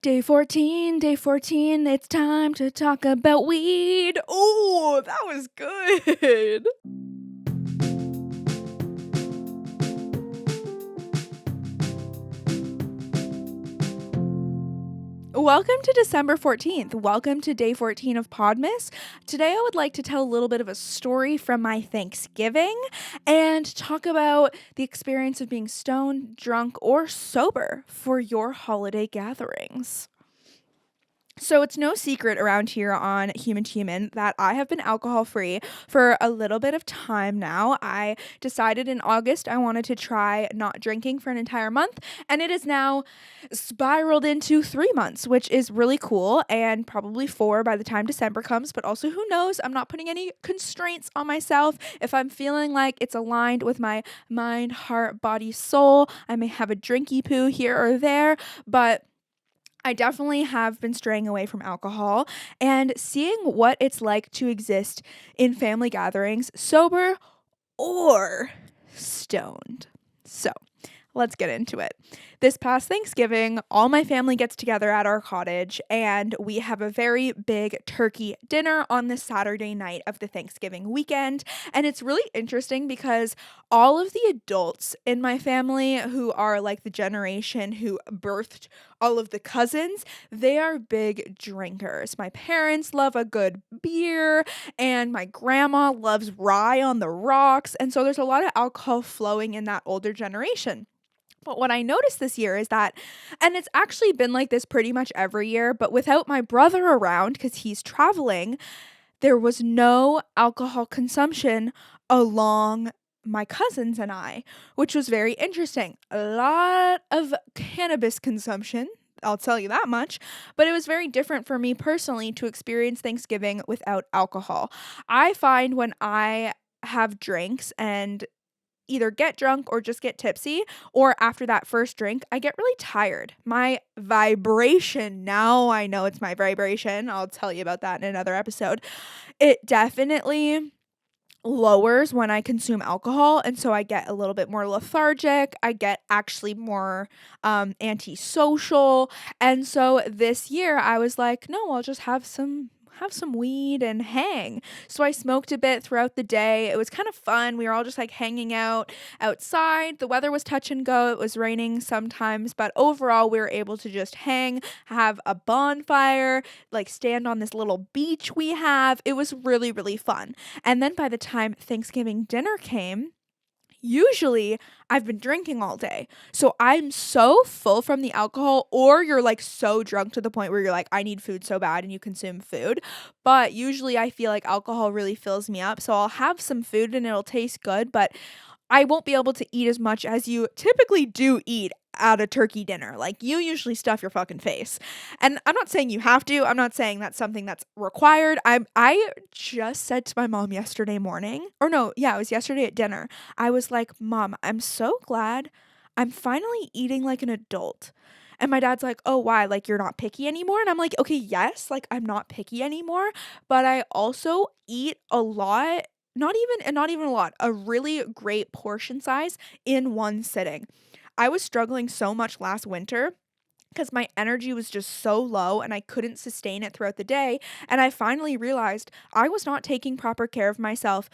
Day 14, it's time to talk about weed. Oh, that was good. Welcome to December 14th. Welcome to day 14 of Podmas. Today I would like to tell a little bit of a story from my Thanksgiving and talk about the experience of being stoned, drunk, or sober for your holiday gatherings. So it's no secret around here on Human to Human that I have been alcohol free for a little bit of time now. I decided in August I wanted to try not drinking for an entire month, and it is now spiraled into 3 months, which is really cool, and probably 4 by the time December comes. But also, who knows? I'm not putting any constraints on myself. If I'm feeling like it's aligned with my mind, heart, body, soul, I may have a drinky poo here or there, but I definitely have been straying away from alcohol and seeing what it's like to exist in family gatherings, sober or stoned. So, let's get into it. This past Thanksgiving, all my family gets together at our cottage and we have a very big turkey dinner on the Saturday night of the Thanksgiving weekend. And it's really interesting because all of the adults in my family who are like the generation who birthed all of the cousins, they are big drinkers. My parents love a good beer and my grandma loves rye on the rocks. And so there's a lot of alcohol flowing in that older generation. But what I noticed this year is that, and it's actually been like this pretty much every year, but without my brother around because he's traveling, there was no alcohol consumption along my cousins and I, which was very interesting. A lot of cannabis consumption. I'll tell you that much, but it was very different for me personally to experience Thanksgiving without alcohol. I find when I have drinks and either get drunk or just get tipsy, or after that first drink, I get really tired. My vibration, now I know it's my vibration. I'll tell you about that in another episode. It definitely lowers when I consume alcohol, and so I get a little bit more lethargic. I get actually more antisocial. And so this year I was like, no, I'll just have some weed and hang. So I smoked a bit throughout the day. It was kind of fun. We were all just like hanging out outside. The weather was touch and go. It was raining sometimes, but overall we were able to just hang, have a bonfire, like stand on this little beach we have. It was really, really fun. And then by the time Thanksgiving dinner came, usually I've been drinking all day. So I'm so full from the alcohol, or you're like so drunk to the point where you're like, I need food so bad and you consume food. But usually I feel like alcohol really fills me up. So I'll have some food and it'll taste good, but I won't be able to eat as much as you typically do eat at a turkey dinner. Like you usually stuff your fucking face. And I'm not saying you have to. I'm not saying that's something that's required. I just said to my mom yesterday morning, or no, yeah, it was yesterday at dinner. I was like, "Mom, I'm so glad I'm finally eating like an adult." And my dad's like, "Oh, why? Like you're not picky anymore?" And I'm like, "Okay, yes, like I'm not picky anymore, but I also eat a lot, not even a lot, a really great portion size in one sitting." I was struggling so much last winter because my energy was just so low and I couldn't sustain it throughout the day. And I finally realized I was not taking proper care of myself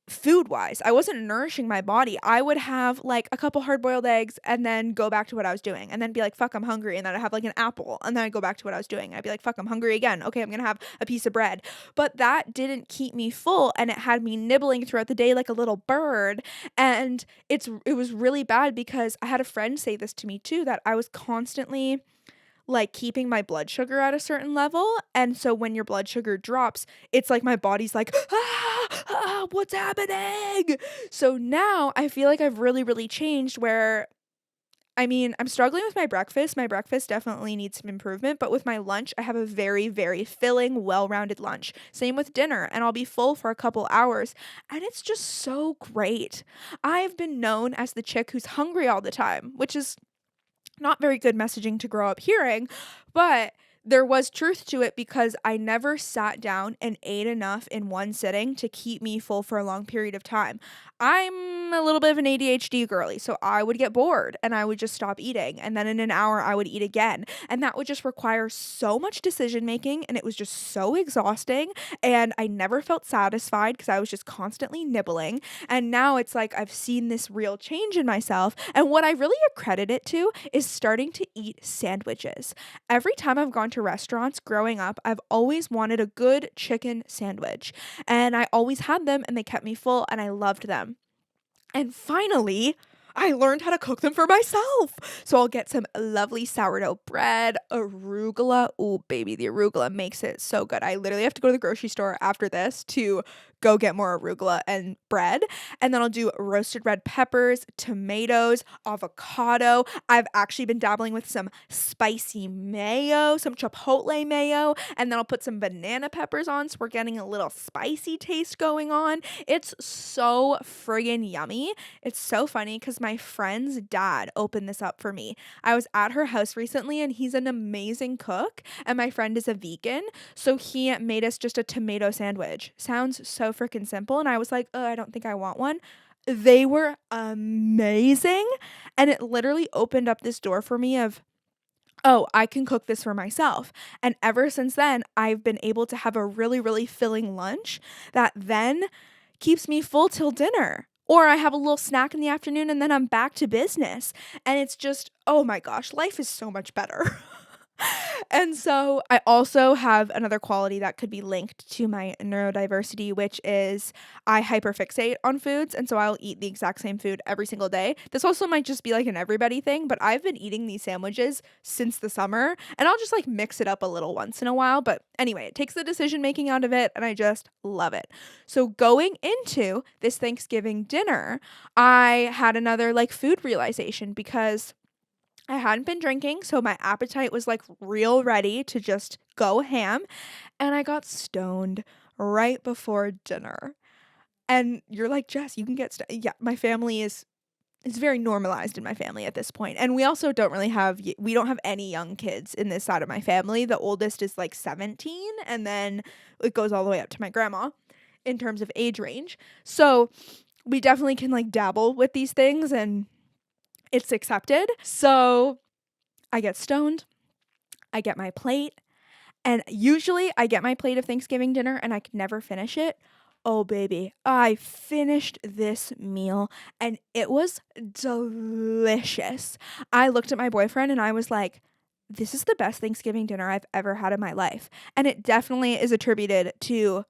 food wise. I wasn't nourishing my body. I would have like a couple hard boiled eggs and then go back to what I was doing and then be like, fuck, I'm hungry. And then I'd have like an apple and then I'd go back to what I was doing. I'd be like, fuck, I'm hungry again. Okay, I'm going to have a piece of bread. But that didn't keep me full and it had me nibbling throughout the day like a little bird. And it was really bad because I had a friend say this to me too, that I was constantly like keeping my blood sugar at a certain level. And so when your blood sugar drops, it's like my body's like, what's happening? So now I feel like I've really, really changed where I mean, I'm struggling with my breakfast. My breakfast definitely needs some improvement, but with my lunch, I have a very, very filling, well rounded lunch. Same with dinner, and I'll be full for a couple hours, and it's just so great. I've been known as the chick who's hungry all the time, which is not very good messaging to grow up hearing, but there was truth to it because I never sat down and ate enough in one sitting to keep me full for a long period of time. I'm a little bit of an ADHD girly, so I would get bored and I would just stop eating. And then in an hour, I would eat again. And that would just require so much decision making. And it was just so exhausting. And I never felt satisfied because I was just constantly nibbling. And now it's like I've seen this real change in myself. And what I really accredit it to is starting to eat sandwiches. Every time I've gone to restaurants growing up, I've always wanted a good chicken sandwich. And I always had them and they kept me full and I loved them. And finally, I learned how to cook them for myself. So I'll get some lovely sourdough bread, arugula. Oh, baby, the arugula makes it so good. I literally have to go to the grocery store after this to go get more arugula and bread. And then I'll do roasted red peppers, tomatoes, avocado. I've actually been dabbling with some spicy mayo, some chipotle mayo, and then I'll put some banana peppers on. So we're getting a little spicy taste going on. It's so friggin' yummy. It's so funny because my friend's dad opened this up for me. I was at her house recently and he's an amazing cook, and my friend is a vegan. So he made us just a tomato sandwich. Sounds so freaking simple. And I was like, oh, I don't think I want one. They were amazing. And it literally opened up this door for me of, oh, I can cook this for myself. And ever since then, I've been able to have a really, really filling lunch that then keeps me full till dinner. Or I have a little snack in the afternoon and then I'm back to business. And it's just, oh my gosh, life is so much better. And so I also have another quality that could be linked to my neurodiversity, which is I hyperfixate on foods. And so I'll eat the exact same food every single day. This also might just be like an everybody thing, but I've been eating these sandwiches since the summer and I'll just like mix it up a little once in a while. But anyway, it takes the decision making out of it and I just love it. So going into this Thanksgiving dinner, I had another like food realization because I hadn't been drinking, so my appetite was like real ready to just go ham. And I got stoned right before dinner. And you're like, Jess, you can get yeah, my family is it's very normalized in my family at this point. And we also we don't have any young kids in this side of my family. The oldest is like 17 and then it goes all the way up to my grandma in terms of age range. So we definitely can like dabble with these things and it's accepted. So I get stoned, I get my plate, and usually I get my plate of Thanksgiving dinner and I can never finish it. Oh, baby, I finished this meal and it was delicious. I looked at my boyfriend and I was like, this is the best Thanksgiving dinner I've ever had in my life. And it definitely is attributed to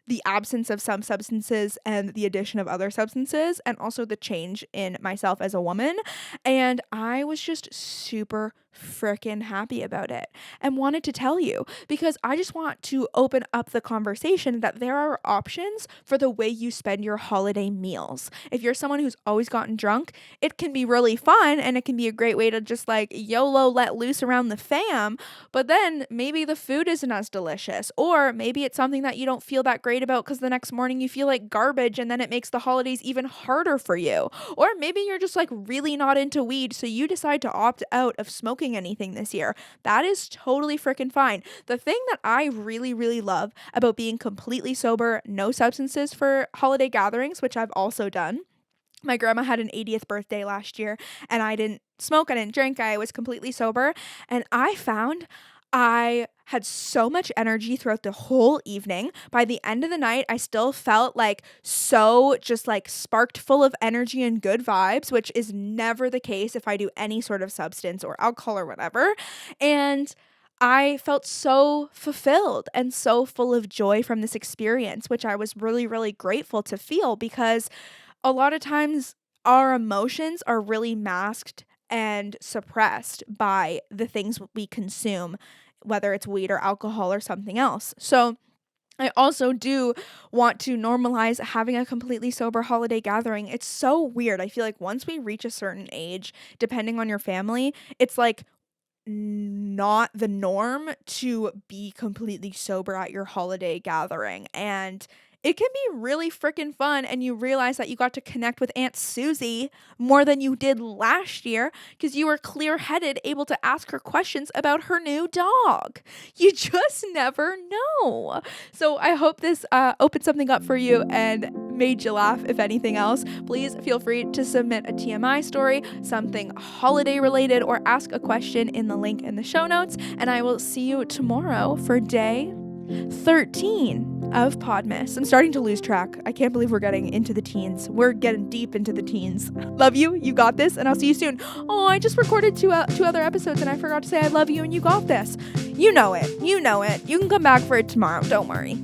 the absence of some substances and the addition of other substances, and also the change in myself as a woman. And I was just super freaking happy about it and wanted to tell you because I just want to open up the conversation that there are options for the way you spend your holiday meals. If you're someone who's always gotten drunk, it can be really fun and it can be a great way to just like YOLO let loose around the fam. But then maybe the food isn't as delicious, or maybe it's something that you don't feel that great about because the next morning you feel like garbage and then it makes the holidays even harder for you. Or maybe you're just like really not into weed, so you decide to opt out of smoking anything this year. That is totally freaking fine. The thing that I really, really love about being completely sober, no substances for holiday gatherings, which I've also done. My grandma had an 80th birthday last year and I didn't smoke, I didn't drink, I was completely sober. And I found I had so much energy throughout the whole evening. By the end of the night, I still felt like so just like sparked full of energy and good vibes, which is never the case if I do any sort of substance or alcohol or whatever. And I felt so fulfilled and so full of joy from this experience, which I was really, really grateful to feel because a lot of times our emotions are really masked and suppressed by the things we consume, whether it's weed or alcohol or something else. So I also do want to normalize having a completely sober holiday gathering. It's so weird. I feel like once we reach a certain age, depending on your family, it's like not the norm to be completely sober at your holiday gathering. And it can be really freaking fun, and you realize that you got to connect with Aunt Susie more than you did last year because you were clear-headed, able to ask her questions about her new dog. You just never know. So I hope this opened something up for you and made you laugh. If anything else, please feel free to submit a TMI story, something holiday related, or ask a question in the link in the show notes. And I will see you tomorrow for day 13 of Podmas. I'm starting to lose track. I can't believe we're getting into the teens. We're getting deep into the teens. Love you. You got this. And I'll see you soon. Oh, I just recorded two other episodes and I forgot to say I love you and you got this. You know it. You know it. You can come back for it tomorrow. Don't worry.